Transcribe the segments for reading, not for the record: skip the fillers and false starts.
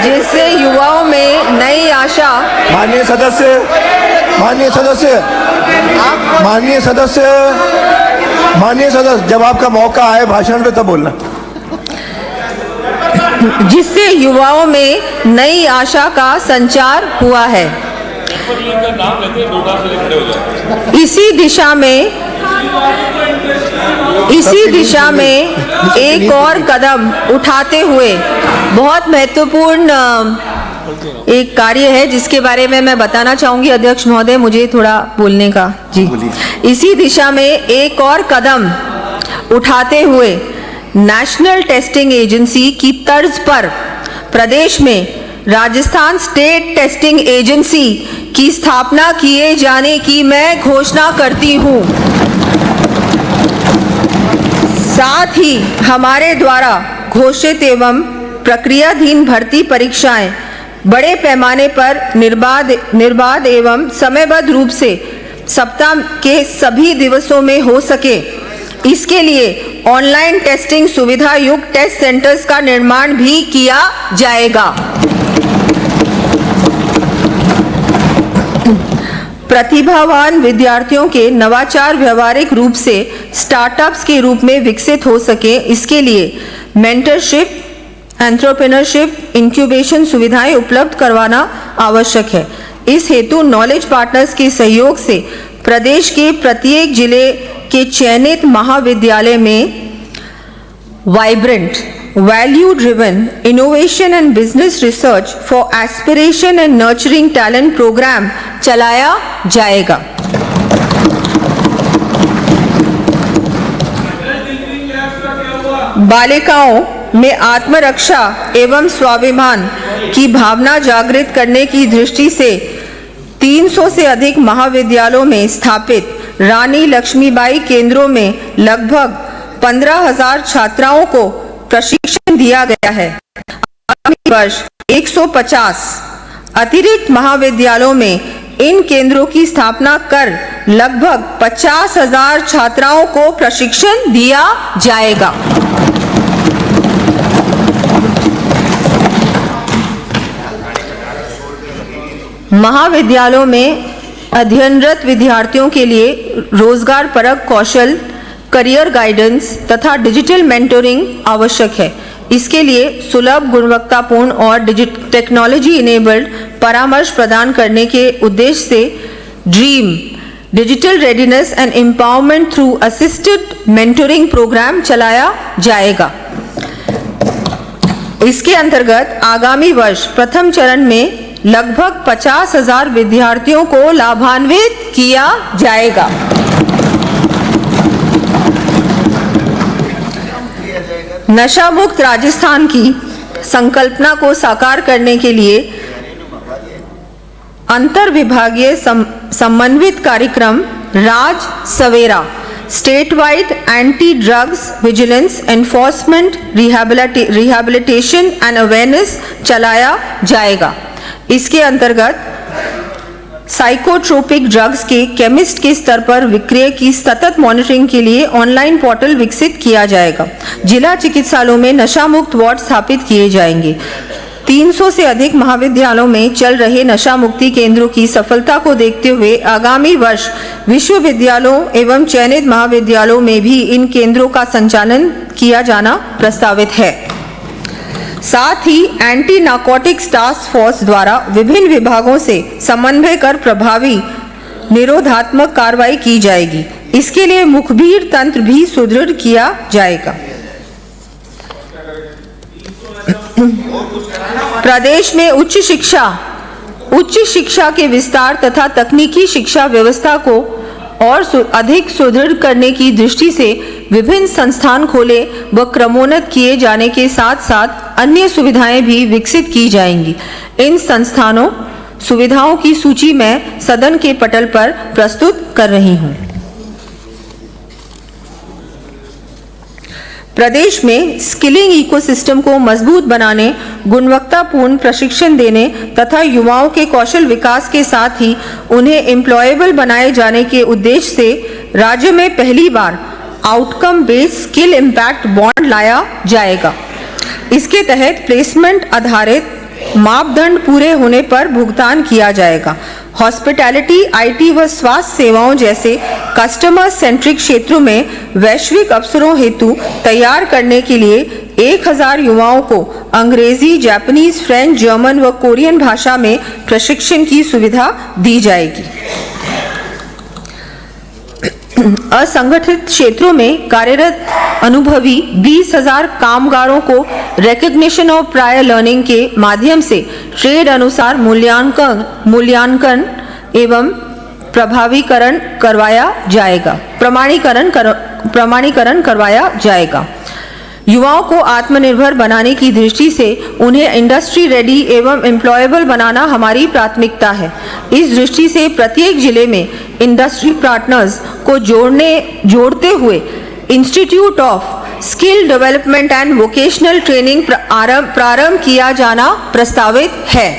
जिससे युवाओं में नई आशा। माननीय सदस्य, माननीय सदस्य, माननीय सदस्य, माननीय सदस्य, जब आपका मौका आए भाषण पे तब बोलना। जिससे युवाओं में नई आशा का संचार हुआ है। इसी दिशा में एक और कदम उठाते हुए बहुत महत्वपूर्ण एक कार्य है जिसके बारे में मैं बताना चाहूंगी। अध्यक्ष महोदय, मुझे थोड़ा बोलने का जी। इसी दिशा में एक और कदम उठाते हुए नेशनल टेस्टिंग एजेंसी की तर्ज पर प्रदेश में राजस्थान स्टेट टेस्टिंग एजेंसी की स्थापना किए जाने की मैं घोषणा करती हूं। साथ ही हमारे द्वारा घोषित एवं प्रक्रियाधीन भर्ती परीक्षाएं बड़े पैमाने पर निर्बाध एवं समयबद्ध रूप से सप्ताह के सभी दिवसों में हो सके, इसके लिए ऑनलाइन टेस्टिंग सुविधा युक्त टेस्ट सेंटर्स का निर्माण भी किया जाएगा। प्रतिभावान विद्यार्थियों के नवाचार व्यवहारिक रूप से स्टार्टअप्स के रूप में विकसित हो सके, इसके लिए मेंटरशिप, एंटरप्रेन्योरशिप, इंक्यूबेशन सुविधाएं उपलब्ध करवाना आवश्यक है। इस हेतु नॉलेज पार्टनर्स के सहयोग से प्रदेश के प्रत्येक जिले के चयनित महाविद्यालय में vibrant, value driven innovation and business research for aspiration and nurturing talent programme चलाया जाएगा। बालिकाओं में आत्मरक्षा एवं स्वाभिमान की भावना जागृत करने की दृष्टि से 300 से अधिक महाविद्यालयों में स्थापित रानी लक्ष्मीबाई केंद्रों में लगभग 15,000 छात्राओं को प्रशिक्षण दिया गया है। आगामी वर्ष 150 अतिरिक्त महाविद्यालयों में इन केंद्रों की स्थापना कर लगभग 50,000 छात्राओं को प्रशिक्षण दिया जाएगा। महाविद्यालयों में अध्ययनरत विद्यार्थियों के लिए रोजगार परक कौशल, करियर गाइडेंस तथा डिजिटल मेंटोरिंग आवश्यक है। इसके लिए सुलभ, गुणवत्तापूर्ण और टेक्नोलॉजी इनेबल्ड परामर्श प्रदान करने के उद्देश्य से dream digital readiness and empowerment through assisted mentoring programme चलाया जाएगा। इसके अंतर्गत आगामी वर्ष प्रथम चरण में लगभग 50,000 विद्यार्थियों को लाभान्वित किया जाएगा। नशा मुक्त राजस्थान की संकल्पना को साकार करने के लिए अंतर विभागीय समन्वित कार्यक्रम Raj Savera state wide anti drugs vigilance enforcement rehabilitation and awareness चलाया जाएगा। इसके अंतर्गत साइकोट्रोपिक ड्रग्स के केमिस्ट के स्तर पर विक्रय की सतत मॉनिटरिंग के लिए ऑनलाइन पोर्टल विकसित किया जाएगा। जिला चिकित्सालयों में नशा मुक्त वार्ड स्थापित किए जाएंगे। 300 से अधिक महाविद्यालयों में चल रहे नशा मुक्ति केंद्रों की सफलता को देखते हुए आगामी वर्ष विश्वविद्यालयों एवं चयनित महाविद्यालयों में भी इन केंद्रों का संचालन किया जाना प्रस्तावित है। साथ ही एंटी नार्कोटिक्स टास्क फोर्स द्वारा विभिन्न विभागों से समन्वय कर प्रभावी निरोधात्मक कार्रवाई की जाएगी। इसके लिए मुखबिर तंत्र भी सुदृढ़ किया जाएगा। प्रदेश में उच्च शिक्षा के विस्तार तथा तकनीकी शिक्षा व्यवस्था को और अधिक सुदृढ़ करने की दृष्टि से विभिन्न संस्थान खोले व क्रमोन्नत किए जाने के साथ साथ अन्य सुविधाएं भी विकसित की जाएंगी। इन सुविधाओं की सूची मैं सदन के पटल पर प्रस्तुत कर रही हूं। प्रदेश में स्किलिंग इकोसिस्टम को मजबूत बनाने, गुणवत्तापूर्ण प्रशिक्षण देने तथा युवाओं के कौशल विकास के साथ ही उन्हें एम्प्लॉयबल बनाए जाने के उद्देश्य से राज्य में पहली बार outcome based skill impact bond लाया जाएगा। इसके तहत प्लेसमेंट आधारित मापदंड पूरे होने पर भुगतान किया जाएगा। हॉस्पिटैलिटी, आईटी व स्वास्थ्य सेवाओं जैसे कस्टमर सेंट्रिक क्षेत्रों में वैश्विक अवसरों हेतु तैयार करने के लिए 1000 युवाओं को अंग्रेजी, जापानीज, फ्रेंच, जर्मन व कोरियन भाषा में प्रशिक्षण की सुविधा दी जाएगी। असंगठित क्षेत्रों में कार्यरत अनुभवी 20,000 कामगारों को रिकॉग्निशन ऑफ प्रायर लर्निंग के माध्यम से ट्रेड अनुसार मूल्यांकन एवं प्रमाणीकरण करवाया जाएगा। युवाओं को आत्मनिर्भर बनाने की दृष्टि से उन्हें इंडस्ट्री रेडी एवं एम्प्लॉयबल बनाना हमारी प्राथमिकता है। इस दृष्टि से प्रत्येक जिले में इंडस्ट्री पार्टनर्स को जोड़ते हुए institute of skill development and vocational training प्रारंभ किया जाना प्रस्तावित है।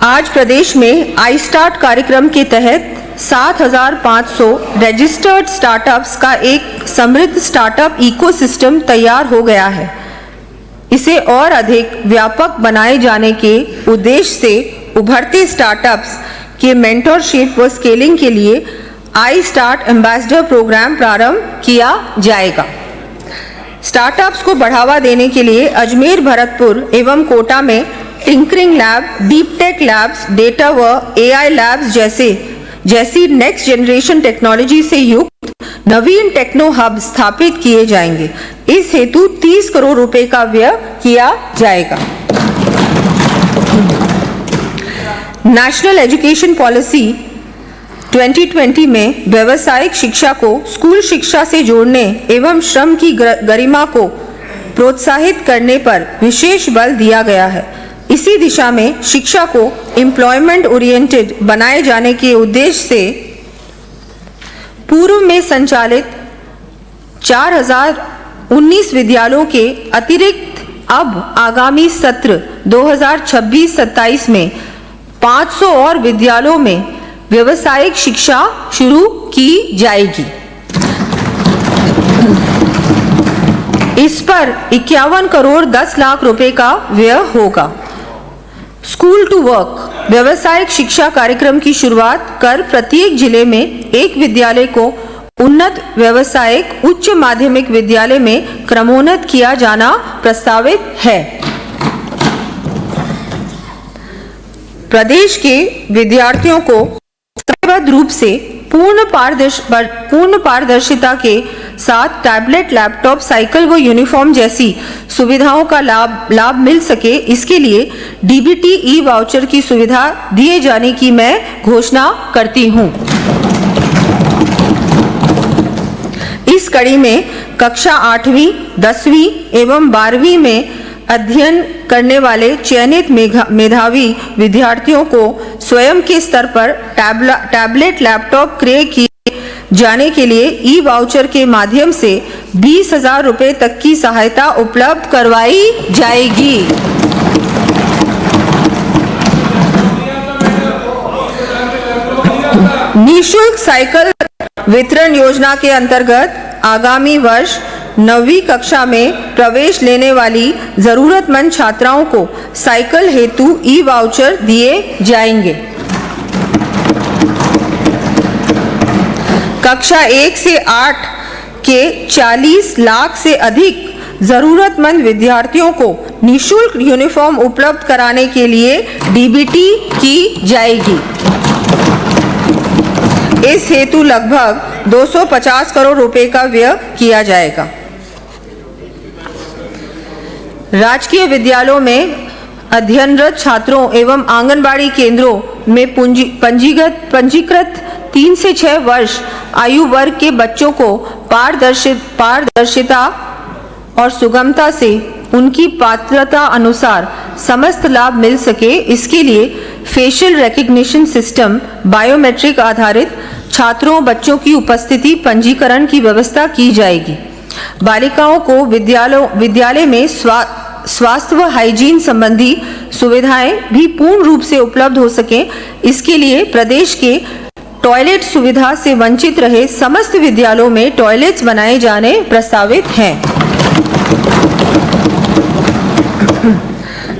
आज प्रदेश में आई स्टार्ट कार्यक्रम के तहत 7,500 रजिस्टर्ड स्टार्टअप्स का एक समृद्ध स्टार्टअप इकोसिस्टम तैयार हो गया है। इसे और अधिक व्यापक बनाए जाने के उद्देश्य से उभरते स्टार्टअप्स के मेंटरशिप व स्केलिंग के लिए आई स्टार्ट एम्बेसडर प्रोग्राम प्रारंभ किया जाएगा। स्टार्टअप्स को बढ़ावा देने के लिए अजमेर, भरतपुर एवं कोटा में tinkering lab, deep Tech Labs, data व एआई लैब्स जैसी नेक्स्ट जनरेशन टेक्नोलॉजी से युक्त नवीन टेक्नो हब स्थापित किए जाएंगे। इस हेतु 30 करोड़ रुपए का व्यय किया जाएगा। नेशनल एजुकेशन पॉलिसी 2020 में व्यावसायिक शिक्षा को स्कूल शिक्षा से जोड़ने एवं श्रम की गरिमा को प्रोत्साहित करने पर विशेष बल दिया गया है। इसी दिशा में शिक्षा को एम्प्लॉयमेंट ओरिएंटेड बनाए जाने के उद्देश्य से पूर्व में संचालित 4019 विद्यालयों के अतिरिक्त अब आगामी सत्र 2026-27 में 500 और विद्यालयों में व्यावसायिक शिक्षा शुरू की जाएगी। इस पर 51 करोड़ 10 लाख रुपए का व्यय होगा। स्कूल टू वर्क व्यावसायिक शिक्षा कार्यक्रम की शुरुआत कर प्रत्येक जिले में एक विद्यालय को उन्नत व्यावसायिक उच्च माध्यमिक विद्यालय में क्रमोन्नत किया जाना प्रस्तावित है। प्रदेश के विद्यार्थियों को समयबद्ध रूप से पूर्ण पारदर्शिता के साथ टैबलेट, लैपटॉप, साइकिल व यूनिफॉर्म जैसी सुविधाओं का लाभ मिल सके, इसके लिए डीबीटी ई वाउचर की सुविधा दिए जाने की मैं घोषणा करती हूं। इस कड़ी में कक्षा 8वीं, 10वीं एवं 12वीं में अध्ययन करने वाले चयनित मेधावी विद्यार्थियों को स्वयं के स्तर पर टैबलेट, लैपटॉप क्रय किए जाने के लिए ई वाउचर के माध्यम से 20,000 रुपए तक की सहायता उपलब्ध करवाई जाएगी। निःशुल्क साइकिल वितरण योजना के अंतर्गत आगामी वर्ष 9वीं कक्षा में प्रवेश लेने वाली जरूरतमंद छात्राओं को साइकिल हेतु ई वाउचर दिए जाएंगे। कक्षा 1 से 8 के 40 लाख से अधिक जरूरतमंद विद्यार्थियों को निःशुल्क यूनिफॉर्म उपलब्ध कराने के लिए डीबीटी की जाएगी। इस हेतु लगभग 250 करोड़ रुपए का व्यय किया जाएगा। राजकीय विद्यालयों में अध्ययनरत छात्रों एवं आंगनबाड़ी केंद्रों में पंजीकृत 3 से 6 वर्ष आयु वर्ग के बच्चों को पारदर्शिता और सुगमता से उनकी पात्रता अनुसार समस्त लाभ मिल सके, इसके लिए फेशियल रिकग्निशन सिस्टम, बायोमेट्रिक आधारित छात्रों बच्चों की उपस्थिति पंजीकरण की व्यवस्था की जाएगी। बालिकाओं को विद्यालय में स्वास्थ्य व हाइजीन संबंधी सुविधाएं भी पूर्ण रूप से उपलब्ध हो सके, इसके लिए प्रदेश के टॉयलेट सुविधा से वंचित रहे समस्त विद्यालयों में टॉयलेट्स बनाए जाने प्रस्तावित हैं।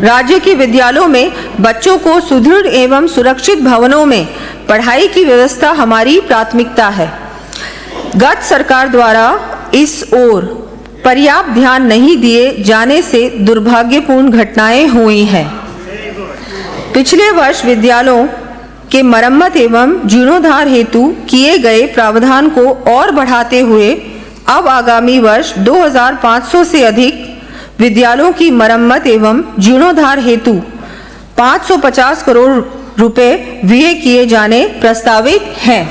राज्य के विद्यालयों में बच्चों को सुदृढ़ एवं सुरक्षित भवनों में पढ़ाई की व्यवस्था हमारी प्राथमिकता है। गत सरकार द्वारा इस ओर पर्याप्त ध्यान नहीं दिए जाने से दुर्भाग्यपूर्ण घटनाएं हुई हैं। पिछले वर्ष विद्यालयों के मरम्मत एवं जीर्णोद्धार हेतु किए गए प्रावधान को और बढ़ाते हुए अब आगामी वर्ष 2500 से अधिक विद्यालयों की मरम्मत एवं जीर्णोद्धार हेतु 550 करोड़ रुपए व्यय किए जाने प्रस्तावित हैं।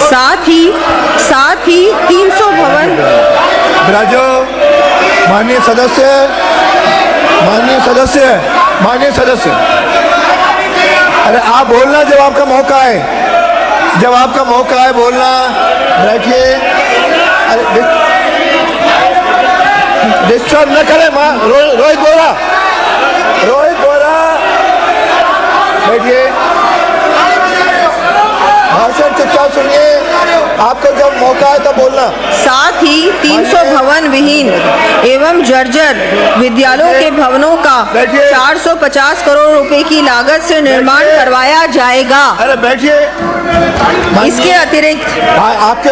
साथ ही 300 भवन। ब्राजो, माननीय सदस्य, अरे आप बोलना जब आपका मौका है, बोलना। बैठिए, डिस्टर्ब न करें। रोहित बोला, बैठिए, भाषण चुपचाप सुनिए। आपको जब मौका है तब बोलना। साथ ही 300 भवन विहीन एवं जर्जर विद्यालयों के भवनों का 450 करोड़ रुपए की लागत से निर्माण करवाया जाएगा। अरे बैठिए। इसके अतिरिक्त आपके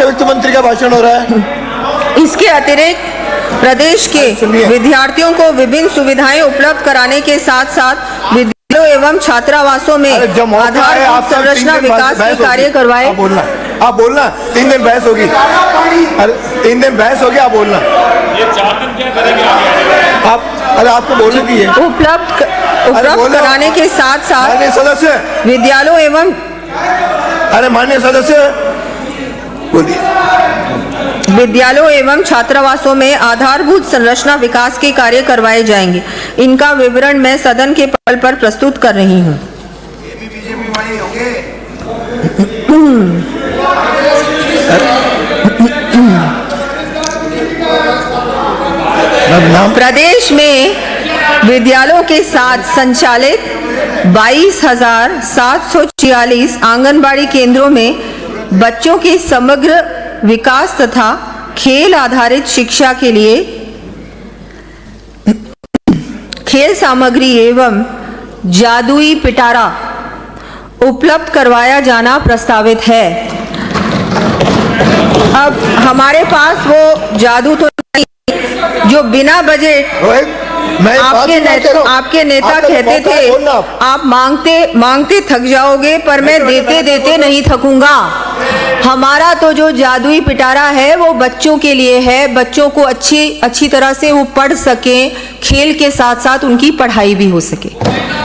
वित्त मंत्री का भाषण हो रहा है। इसके अतिरिक्त प्रदेश के विद्यार्थियों को विभिन्न सुविधाएं उपलब्ध कराने के साथ साथ विद्यालयों एवं छात्रावासों में आधारभूत संरचना विकास के कार्य करवाए। आप बोलना 3 दिन बहस होगी। अरे 3 दिन बहस होगी, आप बोलना। ये 4 दिन क्या करेंगे अरे आपको बोलने की है। उपलब्ध कराने के साथ साथ माननीय सदस्य, विद्यालयों एवं माननीय सदस्य बोलिए। विद्यालयों एवं छात्रावासों में आधारभूत संरचना विकास के कार्य करवाए जाएंगे। इनका विवरण मैं सदन के पटल पर प्रस्तुत कर रही हूँ। प्रदेश में विद्यालयों के साथ संचालित 22,746 आंगनबाड़ी केंद्रों में बच्चों के समग्र विकास तथा खेल आधारित शिक्षा के लिए खेल सामग्री एवं जादुई पिटारा उपलब्ध करवाया जाना प्रस्तावित है। अब हमारे पास वो जादू तो नहीं जो बिना बजट आपके नेता कहते थे आप मांगते थक जाओगे, पर मैं देते नहीं थकूंगा। हमारा तो जो जादुई पिटारा है वो बच्चों के लिए है। बच्चों को अच्छी तरह से वो पढ़ सकें, खेल के साथ साथ उनकी पढ़ाई भी हो सके।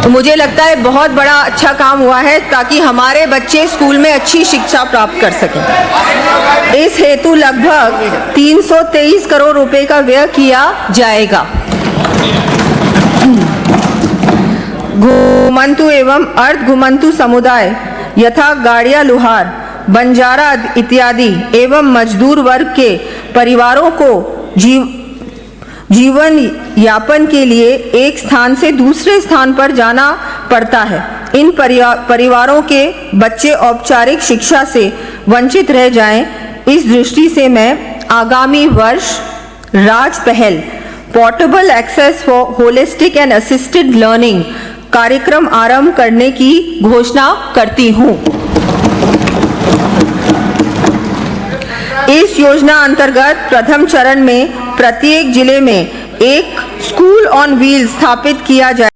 तो मुझे लगता है बहुत बड़ा अच्छा काम हुआ है ताकि हमारे बच्चे स्कूल में अच्छी शिक्षा प्राप्त कर सकें। इस हेतु लगभग 323 करोड़ रुपए का व्यय किया जाएगा। घुमंतु एवं अर्ध घुमंतु समुदाय यथा गाड़िया लुहार, बंजारा इत्यादि एवं मजदूर वर्ग के परिवारों को जीवन यापन के लिए एक स्थान से दूसरे स्थान पर जाना पड़ता है। इन परिवारों के बच्चे औपचारिक शिक्षा से वंचित रह जाएं, इस दृष्टि से मैं आगामी वर्ष Raj Pahal portable access for holistic and assisted learning कार्यक्रम आरंभ करने की घोषणा करती हूँ। इस योजना अंतर्गत प्रथम चरण में प्रत्येक जिले में एक स्कूल ऑन व्हील्स स्थापित किया जाए।